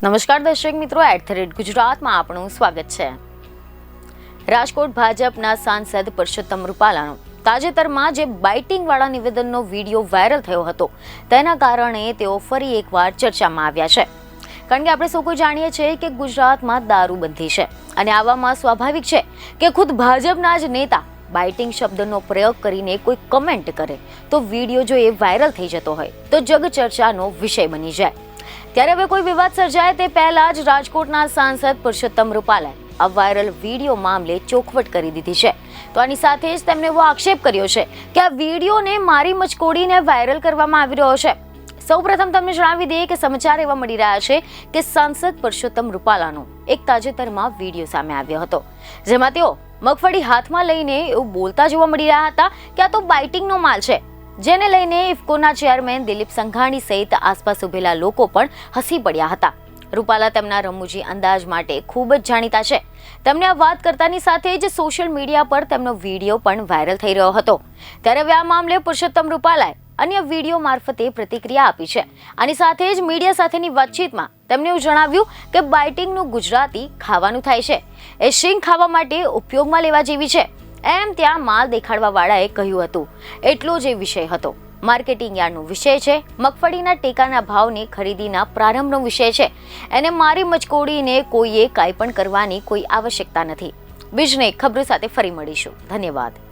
નમસ્કાર દર્શક મિત્રો, @ગુજરાતમાં આપનું સ્વાગત છે। રાજકોટ ભાજપના સાંસદ પરસોત્તમ રૂપાલાનો તાજેતરમાં જે બાઇટિંગ વાળા નિવેદનનો વિડીયો વાયરલ થયો હતો તેના કારણે તેઓ ફરી એકવાર ચર્ચામાં આવ્યા છે। કારણ કે આપણે સૌ કોઈ જાણીએ છીએ કે ગુજરાતમાં દારૂબંધી છે અને આવામાં સ્વાભાવિક છે કે ખુદ ભાજપના જ નેતા બાઇટિંગ શબ્દનો પ્રયોગ કરીને કોઈ કમેન્ટ કરે તો વિડીયો જો એ વાયરલ થઈ જતો હોય તો જગ ચર્ચાનો વિષય બની જાય। ત્યારે હવે કોઈ વિવાદ સર્જાય તે પહેલા જ રાજકોટના સાંસદ પરસોત્તમ રૂપાલાએ આ વાયરલ વિડીયો મામલે ચોખવટ કરી દીધી છે। તો આની સાથે જ તેમણે એવો આક્ષેપ કર્યો છે કે આ વિડીયોને મારી મચકોડીને વાયરલ કરવામાં આવી રહ્યો છે। સૌપ્રથમ તમને જણાવી દઈએ કે સમાચાર એવા મળી રહ્યા છે કે સાંસદ પરસોત્તમ રૂપાલાનો એક તાજેતરમાં વિડીયો સામે આવ્યો હતો, જેમાં તેઓ મગફળી હાથમાં લઈને એવું બોલતા જોવા મળી રહ્યા હતા કે આ તો બાઇટિંગનો માલ છે, જેને લઈને ઇફકોના ચેરમેન દિલીપ સંઘાણી સહિત આસપાસ ઉભેલા લોકો પણ હસી પડ્યા હતા। રૂપાલા તેમના રમૂજી અંદાજ માટે ખૂબ જ જાણીતા છે। તેમને આ વાત કરતાની સાથે જ સોશિયલ મીડિયા પર તેમનો વિડીયો પણ વાયરલ થઈ રહ્યો હતો। ત્યારે હવે આ મામલે પરસોત્તમ રૂપાલાએ અન્ય વિડીયો મારફતે પ્રતિક્રિયા આપી છે। આની સાથે જ મીડિયા સાથેની વાતચીતમાં તેમણે એવું જણાવ્યું કે બાઇટિંગનું ગુજરાતી ખાવાનું થાય છે, એ શીંગ ખાવા માટે ઉપયોગમાં લેવા જેવી છે એમ ત્યાં માલ દેખાડવા વાળાએ કહ્યું હતું। એટલો જ એ વિષય હતો, માર્કેટિંગ યાર્ડનો વિષય છે, મગફળીના ટેકાના ભાવની ખરીદીના પ્રારંભનો વિષય છે। એને મારી મચકોડીને કોઈએ કાંઈ પણ કરવાની કોઈ આવશ્યકતા નથી। બીજને ખબરો સાથે ફરી મળીશું। ધન્યવાદ।